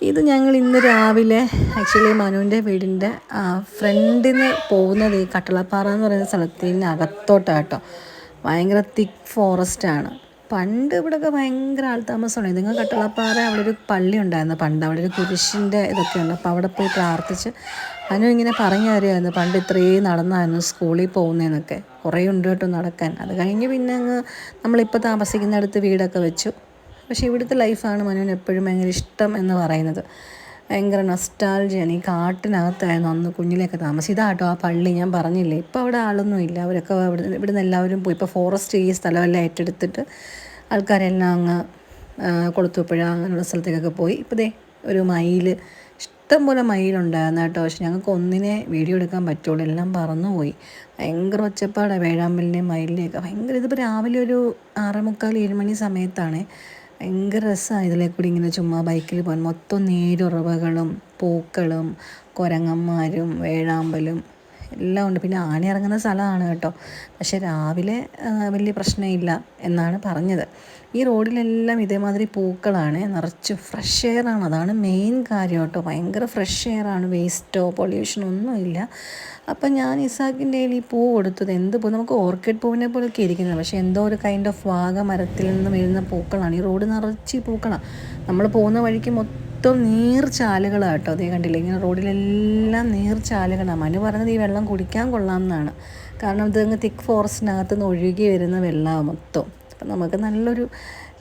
ഇത് ഞങ്ങൾ ഇന്ന് രാവിലെ ആക്ച്വലി മനുവിൻ്റെ വീടിൻ്റെ ഫ്രണ്ടിൽ നിന്ന് പോകുന്നത് ഈ കട്ടളപ്പാറ എന്ന് പറയുന്ന സ്ഥലത്തിൽ നിന്ന് അകത്തോട്ടാണ് കേട്ടോ. ഭയങ്കര തിക്ക് ഫോറസ്റ്റാണ്. പണ്ട് ഇവിടെയൊക്കെ ഭയങ്കര ആൾതാമസമാണ്. നിങ്ങൾ കട്ടളപ്പാറ അവിടെ ഒരു പള്ളി ഉണ്ടായിരുന്നു പണ്ട്, അവിടെ ഒരു കുരിശിൻ്റെ ഇതൊക്കെ ഉണ്ട്. അപ്പോൾ അവിടെ പോയി പ്രാർത്ഥിച്ച് മനു ഇങ്ങനെ പറഞ്ഞു തരുമായിരുന്നു പണ്ട് ഇത്രയും നടന്നായിരുന്നു സ്കൂളിൽ പോകുന്നതെന്നൊക്കെ. കുറേ ഉണ്ട് കേട്ടോ നടക്കാൻ. അത് കഴിഞ്ഞ് പിന്നെ അങ്ങ് നമ്മളിപ്പോൾ താമസിക്കുന്നിടത്ത് വീടൊക്കെ വെച്ചു. പക്ഷേ ഇവിടുത്തെ ലൈഫാണ് മനുവിന് എപ്പോഴും ഭയങ്കര ഇഷ്ടം എന്ന് പറയുന്നത്. ഭയങ്കര നൊസ്റ്റാൾജിയാണ്. ഈ കാട്ടിനകത്തായിരുന്നു അന്ന് കുഞ്ഞിലെയൊക്കെ താമസം. ഇതാട്ടോ ആ പള്ളി ഞാൻ പറഞ്ഞില്ലേ. ഇപ്പോൾ അവിടെ ആളൊന്നും ഇല്ല. അവരൊക്കെ ഇവിടുന്ന് എല്ലാവരും പോയി. ഇപ്പോൾ ഫോറസ്റ്റ് ഈ സ്ഥലമെല്ലാം ഏറ്റെടുത്തിട്ട് ആൾക്കാരെല്ലാം അങ്ങ് കൊളുത്തുപ്പുഴ അങ്ങനെയുള്ള സ്ഥലത്തേക്കൊക്കെ പോയി. ഇപ്പോൾ ദേ ഒരു മയിൽ, ഇഷ്ടംപോലെ മയിലുണ്ടായിരുന്നു കേട്ടോ. പക്ഷെ ഞങ്ങൾക്ക് ഒന്നിനെ വീഡിയോ എടുക്കാൻ പറ്റുള്ളൂ, എല്ലാം പറന്നുപോയി. ഭയങ്കര ഒച്ചപ്പാടാണ് വേഴാമ്പലിൻ്റെയും മയിലിൻ്റെയൊക്കെ. ഭയങ്കര ഇതിപ്പോൾ രാവിലെ ഒരു 6:45 7 മണി സമയത്താണ്. ഭയങ്കര രസമാണ് ഇതിലെ കൂടി ഇങ്ങനെ ചുമ്മാ ബൈക്കിൽ പോകാൻ. മൊത്തം നീരുറവകളും പൂക്കളും കുരങ്ങന്മാരും വേഴാമ്പലും എല്ലാം ഉണ്ട്. പിന്നെ ആന ഇറങ്ങുന്ന സ്ഥലമാണ് കേട്ടോ. പക്ഷേ രാവിലെ വലിയ പ്രശ്നമില്ല എന്നാണ് പറഞ്ഞത്. ഈ റോഡിലെല്ലാം ഇതേമാതിരി പൂക്കളാണ്, നിറച്ച് ഫ്രഷ് എയറാണ്. അതാണ് മെയിൻ കാര്യം കേട്ടോ. ഭയങ്കര ഫ്രഷ് എയറാണ്, വേസ്റ്റോ പൊല്യൂഷനോ ഒന്നുമില്ല. അപ്പം ഞാൻ ഇസാക്കിൻ്റെ കയ്യിൽ ഈ പൂ കൊടുത്തത് എന്ത് പൂ, നമുക്ക് ഓർക്കിഡ് പൂവിനെ പോലെയൊക്കെ ഇരിക്കുന്നത്, പക്ഷേ എന്തോ ഒരു കൈൻഡ് ഓഫ് വാഗമരത്തിൽ നിന്ന് വീഴുന്ന പൂക്കളാണ്. ഈ റോഡ് നിറച്ച് പൂക്കളാണ്. നമ്മൾ പോകുന്ന വഴിക്ക് മൊത്തം നീർച്ചാലുകളാണ് കേട്ടോ. അതേ കണ്ടില്ലേ, ഇങ്ങനെ റോഡിലെല്ലാം നീർച്ചാലുകളാണ്. മനു പറഞ്ഞത് ഈ വെള്ളം കുടിക്കാൻ കൊള്ളാം എന്നാണ്. കാരണം ഇതങ്ങ് തിക്ക് ഫോറസ്റ്റിനകത്ത് നിന്ന് ഒഴുകി വരുന്ന വെള്ളമാണ് മൊത്തം. അപ്പം നമുക്ക് നല്ലൊരു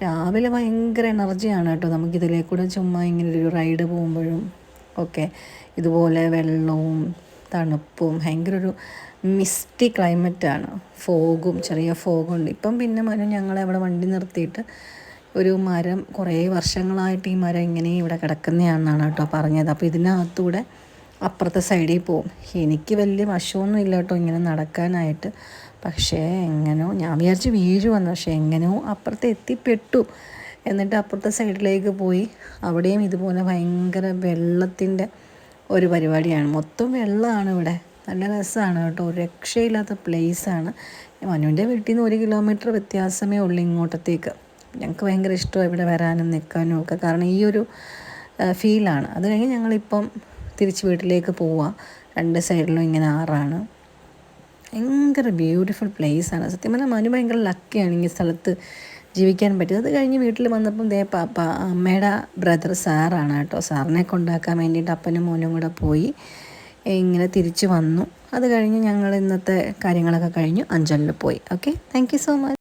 രാവിലെ ഭയങ്കര എനർജിയാണ് കേട്ടോ. നമുക്കിതിലേ കൂടെ ചുമ്മാ ഇങ്ങനെ ഒരു റൈഡ് പോകുമ്പോഴും ഒക്കെ ഇതുപോലെ വെള്ളവും തണുപ്പും ഭയങ്കര ഒരു മിസ്റ്റി ക്ലൈമറ്റാണ്. ഫോഗും, ചെറിയ ഫോഗുണ്ട്. ഇപ്പം പിന്നെ മനു ഞങ്ങളെ അവിടെ വണ്ടി നിർത്തിയിട്ട് ഒരു മരം, കുറേ വർഷങ്ങളായിട്ട് ഈ മരം ഇങ്ങനെ ഇവിടെ കിടക്കുന്നതാണെന്നാണ് കേട്ടോ പറഞ്ഞത്. അപ്പോൾ ഇതിനകത്തൂടെ അപ്പുറത്തെ സൈഡിൽ പോവും. എനിക്ക് വലിയ വശമൊന്നും ഇല്ല കേട്ടോ ഇങ്ങനെ നടക്കാനായിട്ട്. പക്ഷേ എങ്ങനെയോ ഞാൻ വിചാരിച്ച് വീഴുവന്നു, പക്ഷേ എങ്ങനെയോ അപ്പുറത്ത് എത്തിപ്പെട്ടു. എന്നിട്ട് അപ്പുറത്തെ സൈഡിലേക്ക് പോയി. അവിടെയും ഇതുപോലെ ഭയങ്കര വെള്ളത്തിൻ്റെ ഒരു പരിപാടിയാണ്. മൊത്തം വെള്ളമാണ് ഇവിടെ. നല്ല രസമാണ് കേട്ടോ. ഒരു രക്ഷയില്ലാത്ത പ്ലേസാണ്. മനുവിൻ്റെ വീട്ടിൽ നിന്ന് 1 കിലോമീറ്റർ വ്യത്യാസമേ ഉള്ളൂ ഇങ്ങോട്ടത്തേക്ക്. ഞങ്ങൾക്ക് ഭയങ്കര ഇഷ്ടമാണ് ഇവിടെ വരാനും നിൽക്കാനും ഒക്കെ, കാരണം ഈ ഒരു ഫീലാണ്. അത് കഴിഞ്ഞ് ഞങ്ങളിപ്പം തിരിച്ച് വീട്ടിലേക്ക് പോവാം. 2 സൈഡിലും ഇങ്ങനെ ആറാണ്. ഭയങ്കര ബ്യൂട്ടിഫുൾ പ്ലേസാണ്. സത്യം പറഞ്ഞാൽ മനു ഭയങ്കര ലക്കിയാണ് ഈ സ്ഥലത്ത് ജീവിക്കാൻ പറ്റിയത്. അത് കഴിഞ്ഞ് വീട്ടിൽ വന്നപ്പം അമ്മയുടെ ബ്രദർ സാറാണ് കേട്ടോ. സാറിനെ കൊണ്ടാക്കാൻ വേണ്ടിയിട്ട് അപ്പനും മോനും കൂടെ പോയി ഇങ്ങനെ തിരിച്ച് വന്നു. അത് കഴിഞ്ഞ് ഞങ്ങൾ ഇന്നത്തെ കാര്യങ്ങളൊക്കെ കഴിഞ്ഞു അഞ്ചലിൽ പോയി. Okay, thank you so much.